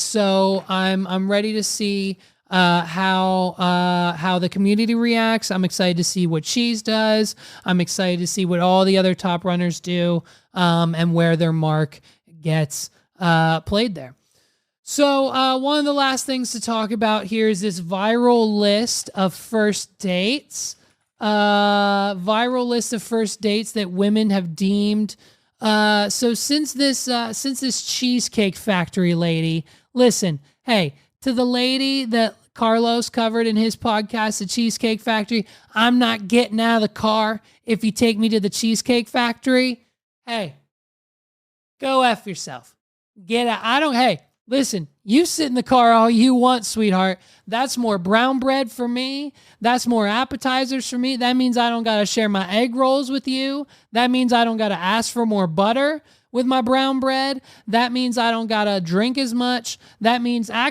So I'm ready to see how the community reacts. I'm excited to see what Cheese does. I'm excited to see what all the other top runners do, and where their mark gets played there. So one of the last things to talk about here is this viral list of first dates. Viral list of first dates that women have deemed. So since this Cheesecake Factory lady, listen, hey, to the lady that Carlos covered in his podcast, The Cheesecake Factory, I'm not getting out of the car if you take me to the Cheesecake Factory. Hey, go F yourself. Get out. Hey, listen, you sit in the car all you want, sweetheart. That's more brown bread for me. That's more appetizers for me. That means I don't got to share my egg rolls with you. That means I don't got to ask for more butter with my brown bread. That means I don't got to drink as much. That means I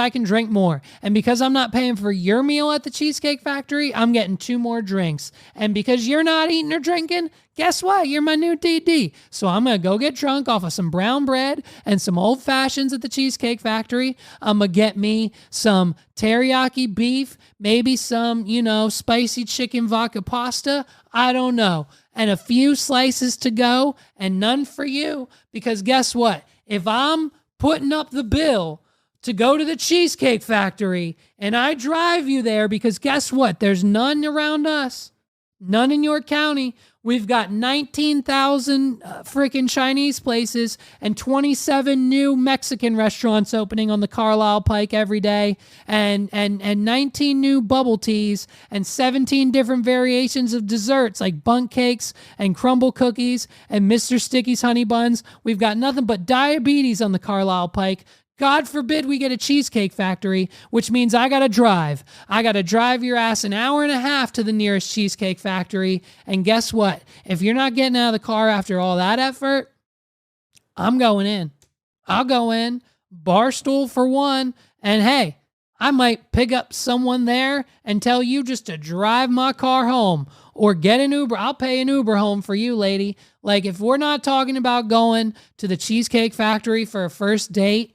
can drink more. And because I'm not paying for your meal at the Cheesecake Factory, I'm getting 2 more drinks. And because you're not eating or drinking, guess what? You're my new DD. So I'm going to go get drunk off of some brown bread and some old fashions at the Cheesecake Factory. I'm going to get me some teriyaki beef, maybe some, spicy chicken vodka pasta. I don't know. And a few slices to go and none for you. Because guess what? If I'm putting up the bill to go to the Cheesecake Factory and I drive you there, because guess what? There's none around us. None in York County. We've got 19,000 freaking Chinese places and 27 new Mexican restaurants opening on the Carlisle Pike every day, and 19 new bubble teas and 17 different variations of desserts like bundt cakes and crumble cookies and Mr. Sticky's honey buns. We've got nothing but diabetes on the Carlisle Pike. God forbid we get a Cheesecake Factory, which means I got to drive. I got to drive your ass an hour and a half to the nearest Cheesecake Factory. And guess what? If you're not getting out of the car after all that effort, I'm going in. I'll go in, Barstool for one. And hey, I might pick up someone there and tell you just to drive my car home or get an Uber. I'll pay an Uber home for you, lady. Like, if we're not talking about going to the Cheesecake Factory for a first date,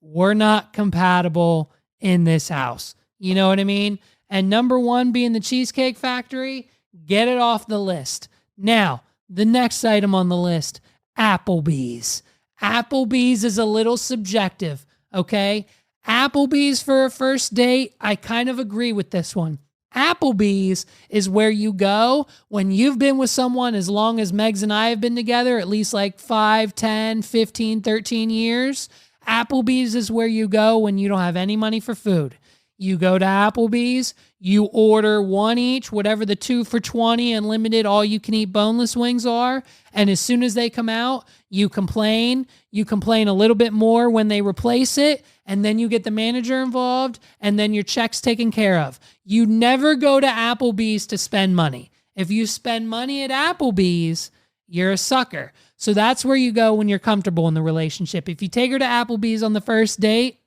we're not compatible in this house. You know what I mean? And number 1 being the Cheesecake Factory, get it off the list. Now, the next item on the list, Applebee's. Applebee's is a little subjective, okay? Applebee's for a first date, I kind of agree with this one. Applebee's is where you go when you've been with someone as long as Megs and I have been together, at least like 5, 10, 15, 13 years. Applebee's is where you go when you don't have any money for food. You go to Applebee's, you order one each, whatever the 2 for $20 unlimited all-you-can-eat boneless wings are, and as soon as they come out, you complain a little bit more when they replace it, and then you get the manager involved, and then your check's taken care of. You never go to Applebee's to spend money. If you spend money at Applebee's, you're a sucker. So that's where you go when you're comfortable in the relationship. If you take her to Applebee's on the first date,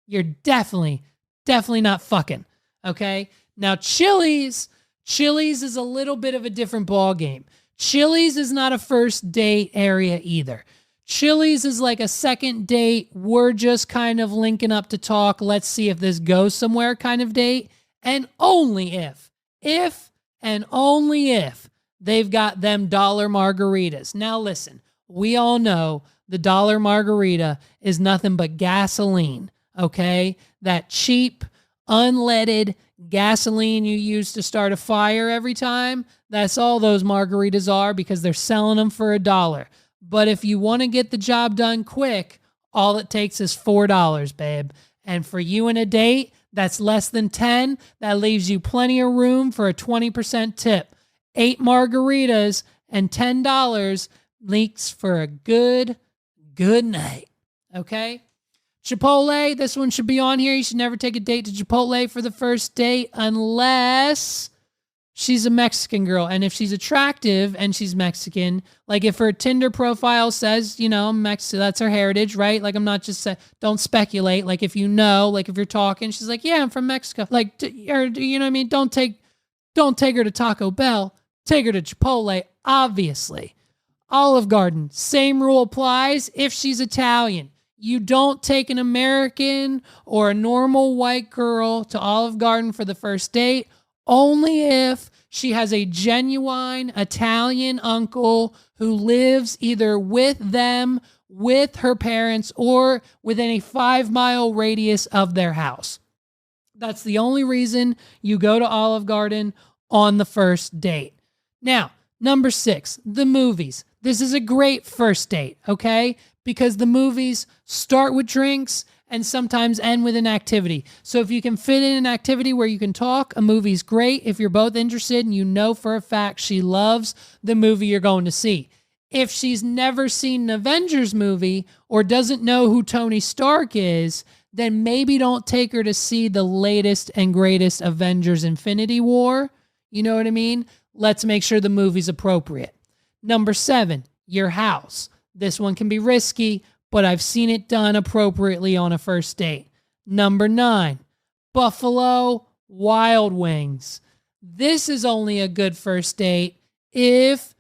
you're definitely not fucking. Okay? Now, Chili's is a little bit of a different ball game. Chili's is not a first date area either. Chili's is like a second date. We're just kind of linking up to talk. Let's see if this goes somewhere kind of date. And only if and only if they've got them dollar margaritas. Now listen, we all know the dollar margarita is nothing but gasoline, okay? That cheap, unleaded gasoline you use to start a fire every time. That's all those margaritas are because they're selling them for $1. But if you want to get the job done quick, all it takes is $4, babe. And for you and a date, that's less than 10. That leaves you plenty of room for a 20% tip. 8 margaritas and $10 leaks for a good night. Okay? Chipotle, this one should be on here. You should never take a date to Chipotle for the first date unless she's a Mexican girl. And if she's attractive and she's Mexican, like if her Tinder profile says, you know, that's her heritage, right? Like I'm not just saying, don't speculate. Like if you know, like if you're talking, she's like, yeah, I'm from Mexico. Like, or you know what I mean? Don't take her to Taco Bell. Take her to Chipotle, obviously. Olive Garden, same rule applies if she's Italian. You don't take an American or a normal white girl to Olive Garden for the first date, only if she has a genuine Italian uncle who lives either with them, with her parents, or within a 5-mile radius of their house. That's the only reason you go to Olive Garden on the first date. Now, number 6, the movies. This is a great first date, okay? Because the movies start with drinks and sometimes end with an activity. So if you can fit in an activity where you can talk, a movie's great. If you're both interested and you know for a fact she loves the movie you're going to see. If she's never seen an Avengers movie or doesn't know who Tony Stark is, then maybe don't take her to see the latest and greatest Avengers Infinity War. You know what I mean? Let's make sure the movie's appropriate. Number 7, your house. This one can be risky, but I've seen it done appropriately on a first date. Number 9, Buffalo Wild Wings. This is only a good first date if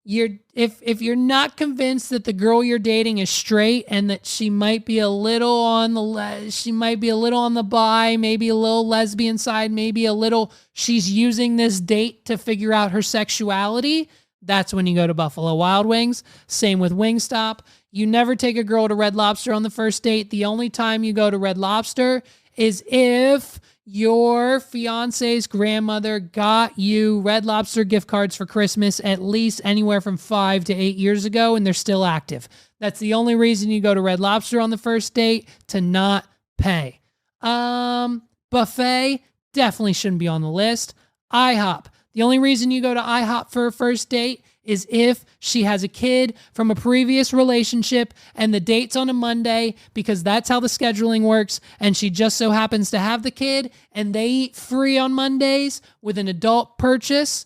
you're not convinced that the girl you're dating is straight and that she might be a little on the bi, maybe a little lesbian side, maybe a little she's using this date to figure out her sexuality. That's when you go to Buffalo Wild Wings. Same with Wingstop. You never take a girl to Red Lobster on the first date. The only time you go to Red Lobster is if your fiance's grandmother got you Red Lobster gift cards for Christmas at least anywhere from 5 to 8 years ago, and they're still active. That's the only reason you go to Red Lobster on the first date, to not pay. Buffet definitely shouldn't be on the list. IHOP. The only reason you go to IHOP for a first date is if she has a kid from a previous relationship and the date's on a Monday, because that's how the scheduling works, and she just so happens to have the kid and they eat free on Mondays with an adult purchase,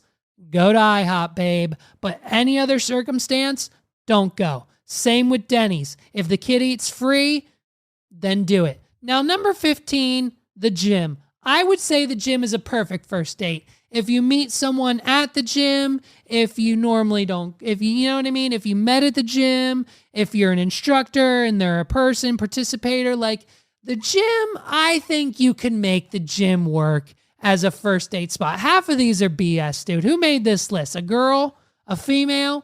go to IHOP, babe. But any other circumstance, don't go. Same with Denny's. If the kid eats free, then do it. Now, number 15, the gym. I would say the gym is a perfect first date. If you meet someone at the gym, if you normally don't, if you know what I mean? If you met at the gym, if you're an instructor and they're a person, participator, like the gym, I think you can make the gym work as a first date spot. Half of these are BS, dude. Who made this list? A girl? A female?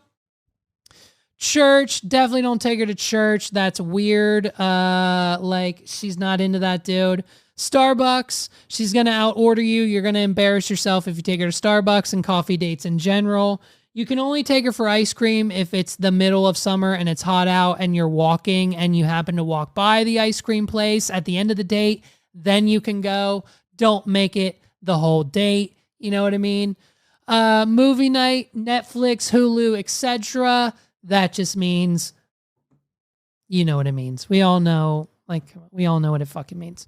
Church, definitely don't take her to church. That's weird. Like she's not into that, dude. Starbucks, she's going to out-order you. You're going to embarrass yourself if you take her to Starbucks, and coffee dates in general. You can only take her for ice cream if it's the middle of summer and it's hot out and you're walking and you happen to walk by the ice cream place at the end of the date. Then you can go. Don't make it the whole date. You know what I mean? Movie night, Netflix, Hulu, etc. That just means, you know what it means. We all know what it fucking means.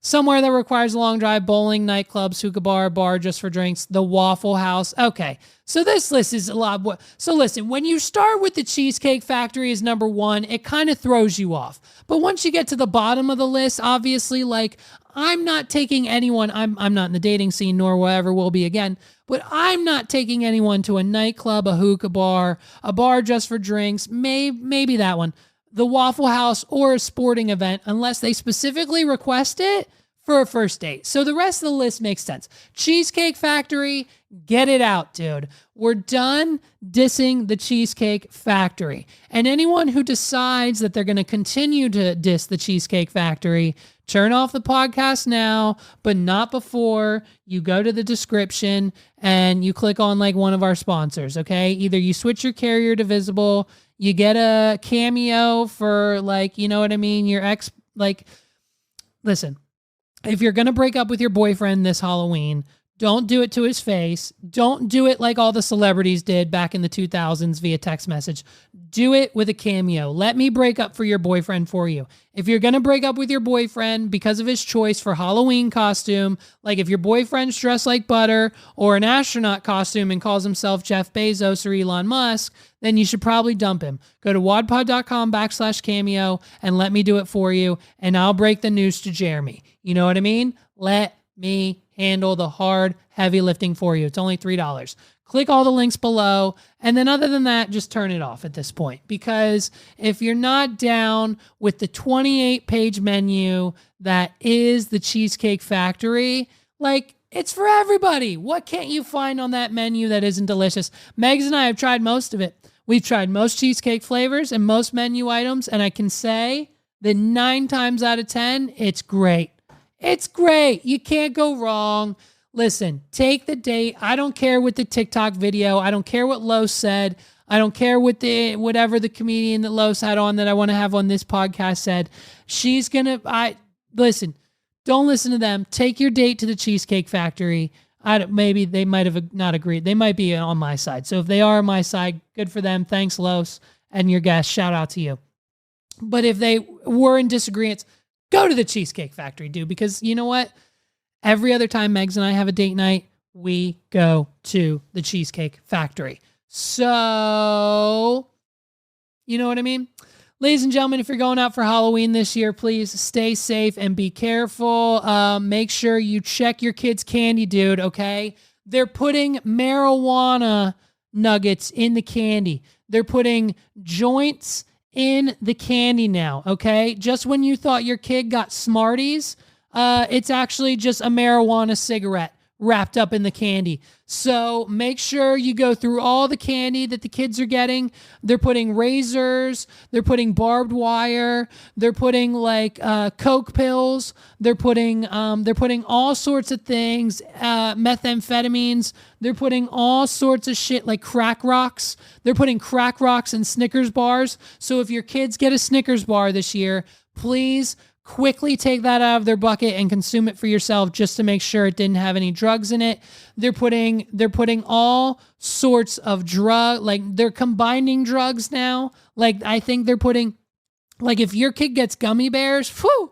Somewhere that requires a long drive, bowling, nightclubs, hookah bar just for drinks, the Waffle House. Okay, so this list is a lot more. So listen, when you start with the Cheesecake Factory as number 1, it kind of throws you off. But once you get to the bottom of the list, obviously, like, I'm not taking anyone. I'm not in the dating scene, nor will ever will be again. But I'm not taking anyone to a nightclub, a hookah bar, a bar just for drinks, maybe that one, the Waffle House, or a sporting event, unless they specifically request it for a first date. So the rest of the list makes sense. Cheesecake Factory, get it out, dude. We're done dissing the Cheesecake Factory. And anyone who decides that they're going to continue to diss the Cheesecake Factory, turn off the podcast now, but not before you go to the description and you click on like one of our sponsors, okay? Either you switch your carrier to Visible, you get a cameo for like, you know what I mean? Your ex, like, listen, if you're going to break up with your boyfriend this Halloween, don't do it to his face. Don't do it like all the celebrities did back in the 2000s via text message. Do it with a cameo. Let me break up for your boyfriend for you. If you're going to break up with your boyfriend because of his choice for Halloween costume, like if your boyfriend's dressed like butter or an astronaut costume and calls himself Jeff Bezos or Elon Musk, then you should probably dump him. Go to wadpod.com/cameo and let me do it for you, and I'll break the news to Jeremy. You know what I mean? Let me handle the hard, heavy lifting for you. It's only $3. Click all the links below. And then other than that, just turn it off at this point. Because if you're not down with the 28-page menu that is the Cheesecake Factory, like, it's for everybody. What can't you find on that menu that isn't delicious? Megs and I have tried most of it. We've tried most cheesecake flavors and most menu items, and I can say that 9 times out of 10, it's great. It's great. You can't go wrong. Listen, take the date. I don't care what the TikTok video. I don't care what Los said. I don't care what whatever the comedian that Los had on that I want to have on this podcast said. She's going to, listen, don't listen to them. Take your date to the Cheesecake Factory. Maybe they might have not agreed. They might be on my side. So if they are on my side, good for them. Thanks, Los, and your guest. Shout out to you. But if they were in disagreement, go to the Cheesecake Factory, dude, because you know what? Every other time Megs and I have a date night, we go to the Cheesecake Factory. So, you know what I mean? Ladies and gentlemen, if you're going out for Halloween this year, please stay safe and be careful. Make sure you check your kids' candy, dude, okay? They're putting marijuana nuggets in the candy. They're putting joints in the candy now, okay? Just when you thought your kid got Smarties, it's actually just a marijuana cigarette wrapped up in the candy. So make sure you go through all the candy that the kids are getting. They're putting razors, they're putting barbed wire, they're putting like Coke pills, they're putting all sorts of things, methamphetamines, they're putting all sorts of shit like crack rocks. They're putting crack rocks in Snickers bars. So if your kids get a Snickers bar this year, please quickly take that out of their bucket and consume it for yourself just to make sure it didn't have any drugs in it. They're putting all sorts of they're combining drugs now. Like I think they're putting, like if your kid gets gummy bears, whew,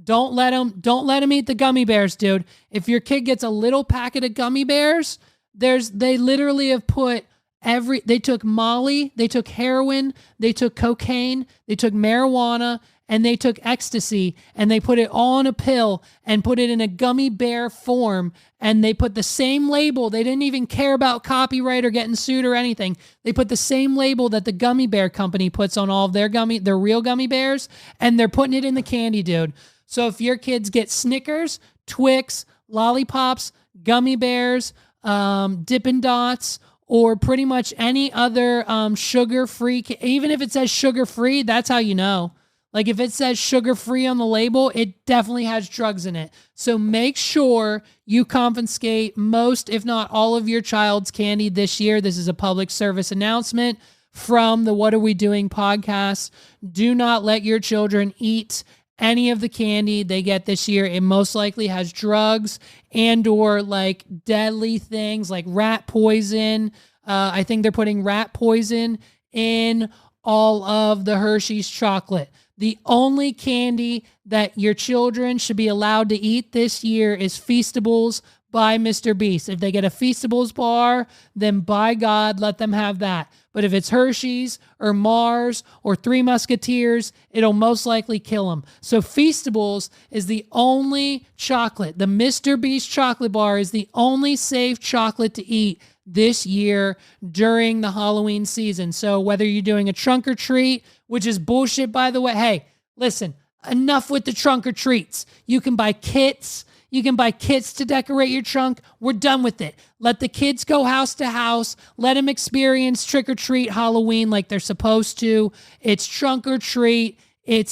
don't let them eat the gummy bears, dude. If your kid gets a little packet of gummy bears, they literally have put they took Molly, they took heroin, they took cocaine, they took marijuana, and they took ecstasy, and they put it all in a pill and put it in a gummy bear form, and they put the same label. They didn't even care about copyright or getting sued or anything. They put the same label that the gummy bear company puts on all of their real gummy bears, and they're putting it in the candy, dude. So if your kids get Snickers, Twix, lollipops, gummy bears, Dippin' Dots, or pretty much any other sugar-free, even if it says sugar-free, that's how you know. Like if it says sugar-free on the label, it definitely has drugs in it. So make sure you confiscate most, if not all of your child's candy this year. This is a public service announcement from the What Are We Doing podcast. Do not let your children eat any of the candy they get this year. It most likely has drugs and or like deadly things like rat poison. I think they're putting rat poison in all of the Hershey's chocolate. The only candy that your children should be allowed to eat this year is Feastables by Mr. Beast. If they get a Feastables bar, then by God, let them have that. But if it's Hershey's or Mars or Three Musketeers, it'll most likely kill them. So Feastables is the only chocolate. The Mr. Beast chocolate bar is the only safe chocolate to eat this year during the Halloween season. So whether you're doing a trunk or treat, which is bullshit, by the way, hey, listen, enough with the trunk or treats. You can buy kits. You can buy kits to decorate your trunk. We're done with it. Let the kids go house to house. Let them experience trick or treat Halloween like they're supposed to. It's trunk or treat.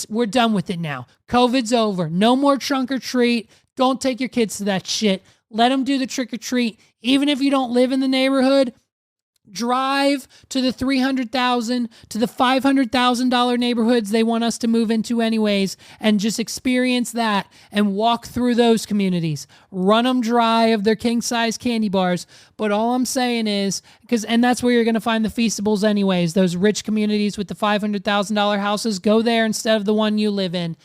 We're done with it now. COVID's over. No more trunk or treat. Don't take your kids to that shit. Let them do the trick or treat. Even if you don't live in the neighborhood, drive to the $300,000 to the $500,000 neighborhoods they want us to move into anyways, and just experience that and walk through those communities. Run them dry of their king-size candy bars. But all I'm saying is, and that's where you're going to find the Feastables anyways, those rich communities with the $500,000 houses, go there instead of the one you live in.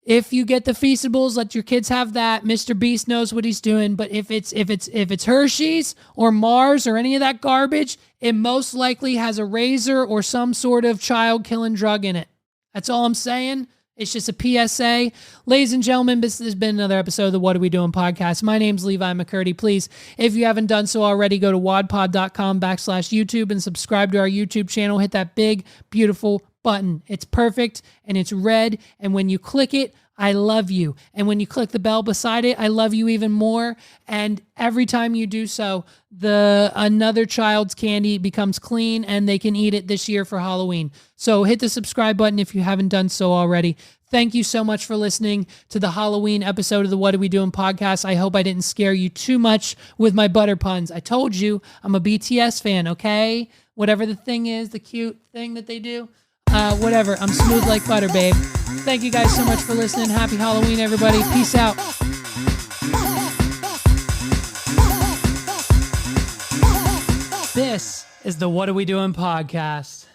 If you get the Feastables, let your kids have that. Mr. Beast knows what he's doing. But if it's Hershey's or Mars or any of that garbage, it most likely has a razor or some sort of child-killing drug in it. That's all I'm saying. It's just a PSA. Ladies and gentlemen, this has been another episode of the What Are We Doing podcast. My name's Levi McCurdy. Please, if you haven't done so already, go to wadpod.com/YouTube and subscribe to our YouTube channel. Hit that big, beautiful button. It's perfect and it's red. And when you click it, I love you. And when you click the bell beside it, I love you even more. And every time you do so, another child's candy becomes clean and they can eat it this year for Halloween. So hit the subscribe button if you haven't done so already. Thank you so much for listening to the Halloween episode of the What Are We Doing podcast. I hope I didn't scare you too much with my butter puns. I told you I'm a BTS fan, okay? Whatever the thing is, the cute thing that they do. Whatever. I'm smooth like butter, babe. Thank you guys so much for listening. Happy Halloween, everybody. Peace out. This is the What Are We Doing podcast.